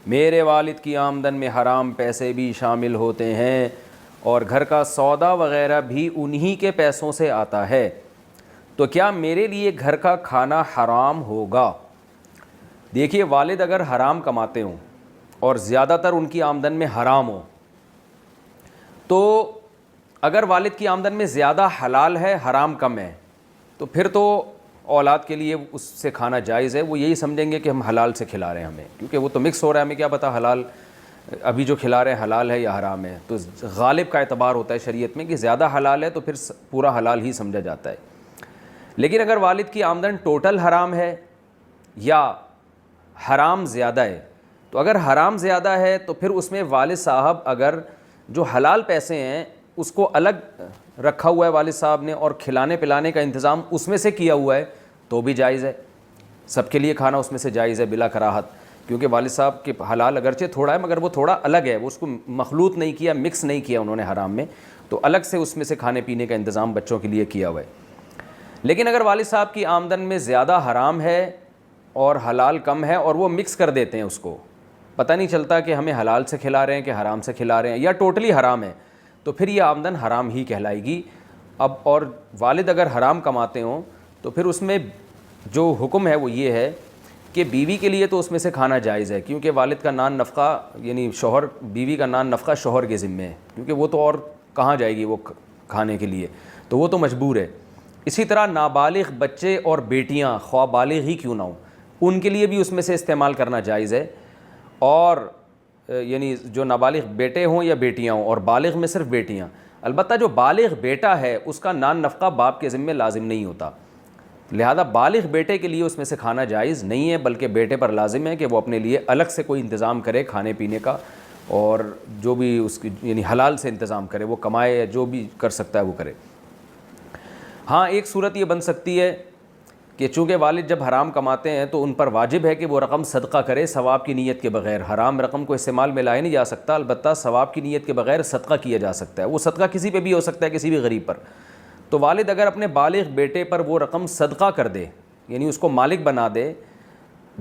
میرے والد کی آمدن میں حرام پیسے بھی شامل ہوتے ہیں اور گھر کا سودا وغیرہ بھی انہی کے پیسوں سے آتا ہے، تو کیا میرے لیے گھر کا کھانا حرام ہوگا؟ دیکھیے، والد اگر حرام کماتے ہوں اور زیادہ تر ان کی آمدن میں حرام ہو، تو اگر والد کی آمدن میں زیادہ حلال ہے، حرام کم ہے، تو پھر تو اولاد کے لیے اس سے کھانا جائز ہے۔ وہ یہی سمجھیں گے کہ ہم حلال سے کھلا رہے ہیں ہمیں، کیونکہ وہ تو مکس ہو رہا ہے، ہمیں کیا پتہ حلال ابھی جو کھلا رہے ہیں حلال ہے یا حرام ہے۔ تو غالب کا اعتبار ہوتا ہے شریعت میں کہ زیادہ حلال ہے تو پھر پورا حلال ہی سمجھا جاتا ہے۔ لیکن اگر والد کی آمدن ٹوٹل حرام ہے یا حرام زیادہ ہے، تو اگر حرام زیادہ ہے تو پھر اس میں والد صاحب اگر جو حلال پیسے ہیں اس کو الگ رکھا ہوا ہے والد صاحب نے اور کھلانے پلانے کا انتظام اس میں سے کیا ہوا ہے تو بھی جائز ہے، سب کے لیے کھانا اس میں سے جائز ہے بلا کراہت، کیونکہ والد صاحب کے حلال اگرچہ تھوڑا ہے مگر وہ تھوڑا الگ ہے، وہ اس کو مخلوط نہیں کیا، مکس نہیں کیا انہوں نے حرام میں، تو الگ سے اس میں سے کھانے پینے کا انتظام بچوں کے لیے کیا ہوا ہے۔ لیکن اگر والد صاحب کی آمدن میں زیادہ حرام ہے اور حلال کم ہے اور وہ مکس کر دیتے ہیں، اس کو پتہ نہیں چلتا کہ ہمیں حلال سے کھلا رہے ہیں کہ حرام سے کھلا رہے ہیں، یا ٹوٹلی حرام ہے، تو پھر یہ آمدن حرام ہی کہلائے گی۔ اب اور والد اگر حرام کماتے ہوں تو پھر اس میں جو حکم ہے وہ یہ ہے کہ بیوی کے لیے تو اس میں سے کھانا جائز ہے، کیونکہ والد کا نان نفقہ یعنی شوہر، بیوی کا نان نفقہ شوہر کے ذمے ہے، کیونکہ وہ تو اور کہاں جائے گی وہ کھانے کے لیے، تو وہ تو مجبور ہے۔ اسی طرح نابالغ بچے اور بیٹیاں خواہ بالغ ہی کیوں نہ ہوں، ان کے لیے بھی اس میں سے استعمال کرنا جائز ہے، اور یعنی جو نابالغ بیٹے ہوں یا بیٹیاں ہوں، اور بالغ میں صرف بیٹیاں، البتہ جو بالغ بیٹا ہے اس کا نان نفقہ باپ کے ذمے لازم نہیں ہوتا، لہذا بالغ بیٹے کے لیے اس میں سے کھانا جائز نہیں ہے، بلکہ بیٹے پر لازم ہے کہ وہ اپنے لیے الگ سے کوئی انتظام کرے کھانے پینے کا، اور جو بھی اس کی یعنی حلال سے انتظام کرے، وہ کمائے یا جو بھی کر سکتا ہے وہ کرے۔ ہاں، ایک صورت یہ بن سکتی ہے کہ چونکہ والد جب حرام کماتے ہیں تو ان پر واجب ہے کہ وہ رقم صدقہ کرے ثواب کی نیت کے بغیر، حرام رقم کو استعمال میں لائے نہیں جا سکتا، البتہ ثواب کی نیت کے بغیر صدقہ کیا جا سکتا ہے، وہ صدقہ کسی پہ بھی ہو سکتا ہے، کسی بھی غریب پر۔ تو والد اگر اپنے بالغ بیٹے پر وہ رقم صدقہ کر دے، یعنی اس کو مالک بنا دے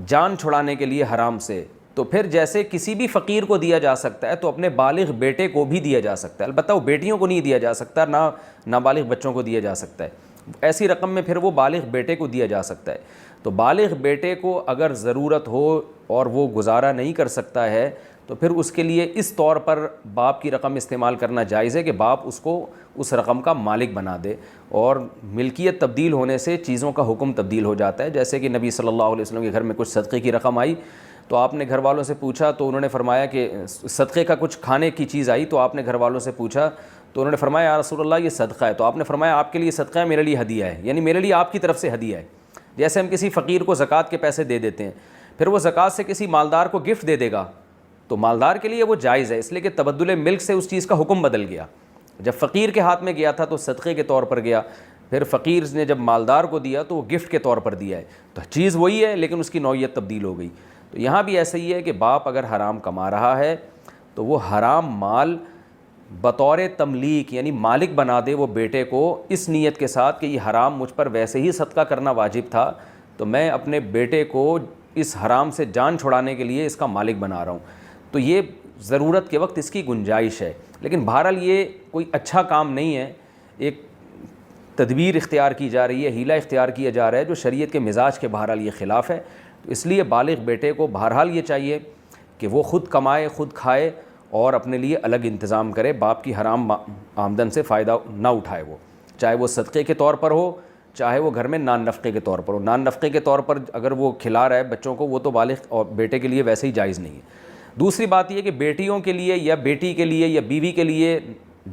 جان چھڑانے کے لیے حرام سے، تو پھر جیسے کسی بھی فقیر کو دیا جا سکتا ہے تو اپنے بالغ بیٹے کو بھی دیا جا سکتا ہے، البتہ وہ بیٹیوں کو نہیں دیا جا سکتا، نہ نابالغ بچوں کو دیا جا سکتا ہے، ایسی رقم میں پھر وہ بالغ بیٹے کو دیا جا سکتا ہے۔ تو بالغ بیٹے کو اگر ضرورت ہو اور وہ گزارا نہیں کر سکتا ہے تو پھر اس کے لیے اس طور پر باپ کی رقم استعمال کرنا جائز ہے کہ باپ اس کو اس رقم کا مالک بنا دے، اور ملکیت تبدیل ہونے سے چیزوں کا حکم تبدیل ہو جاتا ہے۔ جیسے کہ نبی صلی اللہ علیہ وسلم کے گھر میں کچھ صدقے کی رقم آئی تو آپ نے گھر والوں سے پوچھا، تو انہوں نے فرمایا کہ صدقے کا کچھ کھانے کی چیز آئی تو آپ نے گھر والوں سے پوچھا تو انہوں نے فرمایا یا رسول اللہ یہ صدقہ ہے، تو آپ نے فرمایا آپ کے لیے صدقہ ہے، میرے لیے ہدیہ ہے، یعنی میرے لیے آپ کی طرف سے ہدیہ ہے۔ جیسے ہم کسی فقیر کو زکوٰۃ کے پیسے دے دیتے ہیں، پھر وہ زکوٰۃ سے کسی مالدار کو گفٹ دے دے گا تو مالدار کے لیے وہ جائز ہے، اس لیے کہ تبدل ملک سے اس چیز کا حکم بدل گیا۔ جب فقیر کے ہاتھ میں گیا تھا تو صدقے کے طور پر گیا، پھر فقیر نے جب مالدار کو دیا تو وہ گفٹ کے طور پر دیا ہے، تو چیز وہی ہے لیکن اس کی نوعیت تبدیل ہو گئی۔ تو یہاں بھی ایسا ہی ہے کہ باپ اگر حرام کما رہا ہے تو وہ حرام مال بطور تملیک یعنی مالک بنا دے وہ بیٹے کو، اس نیت کے ساتھ کہ یہ حرام مجھ پر ویسے ہی صدقہ کرنا واجب تھا تو میں اپنے بیٹے کو اس حرام سے جان چھڑانے کے لیے اس کا مالک بنا رہا ہوں، تو یہ ضرورت کے وقت اس کی گنجائش ہے۔ لیکن بہرحال یہ کوئی اچھا کام نہیں ہے، ایک تدبیر اختیار کی جا رہی ہے، ہیلہ اختیار کیا جا رہا ہے جو شریعت کے مزاج کے بہرحال یہ خلاف ہے۔ تو اس لیے بالغ بیٹے کو بہرحال یہ چاہیے کہ وہ خود کمائے، خود کھائے اور اپنے لیے الگ انتظام کرے، باپ کی حرام آمدن سے فائدہ نہ اٹھائے، وہ چاہے وہ صدقے کے طور پر ہو چاہے وہ گھر میں نان نفقے کے طور پر ہو۔ نان نفقے کے طور پر اگر وہ کھلا رہا ہے بچوں کو وہ تو بالغ اور بیٹے کے لیے ویسے ہی جائز نہیں ہے۔ دوسری بات یہ کہ بیٹیوں کے لیے یا بیٹی کے لیے یا بیوی کے لیے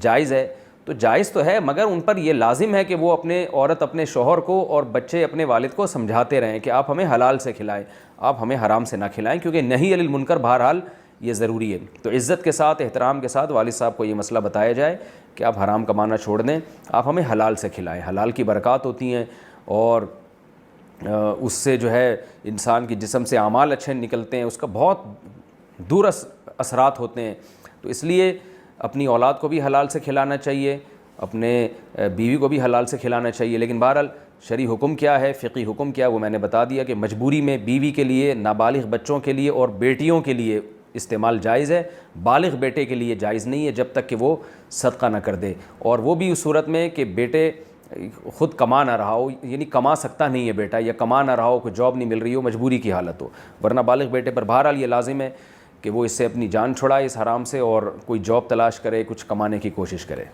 جائز ہے، تو جائز تو ہے مگر ان پر یہ لازم ہے کہ وہ اپنے عورت اپنے شوہر کو اور بچے اپنے والد کو سمجھاتے رہیں کہ آپ ہمیں حلال سے کھلائیں، آپ ہمیں حرام سے نہ کھلائیں، کیونکہ نہی عن المنکر بہرحال یہ ضروری ہے۔ تو عزت کے ساتھ احترام کے ساتھ والد صاحب کو یہ مسئلہ بتایا جائے کہ آپ حرام کمانا چھوڑ دیں، آپ ہمیں حلال سے کھلائیں، حلال کی برکات ہوتی ہیں اور اس سے جو ہے انسان کی جسم سے اعمال اچھے نکلتے ہیں، اس کا بہت دور اثرات ہوتے ہیں۔ تو اس لیے اپنی اولاد کو بھی حلال سے کھلانا چاہیے، اپنے بیوی کو بھی حلال سے کھلانا چاہیے، لیکن بہرحال شرعی حکم کیا ہے، فقہی حکم کیا ہے وہ میں نے بتا دیا کہ مجبوری میں بیوی کے لیے، نابالغ بچوں کے لیے اور بیٹیوں کے لیے استعمال جائز ہے، بالغ بیٹے کے لیے جائز نہیں ہے جب تک کہ وہ صدقہ نہ کر دے، اور وہ بھی اس صورت میں کہ بیٹے خود کما نہ رہا ہو، یعنی کما سکتا نہیں ہے بیٹا، یا کما نہ رہا ہو، کوئی جاب نہیں مل رہی ہو، مجبوری کی حالت ہو، ورنہ بالغ بیٹے پر بہرحال یہ لازم ہے کہ وہ اس سے اپنی جان چھڑائے اس حرام سے، اور کوئی جاب تلاش کرے، کچھ کمانے کی کوشش کرے۔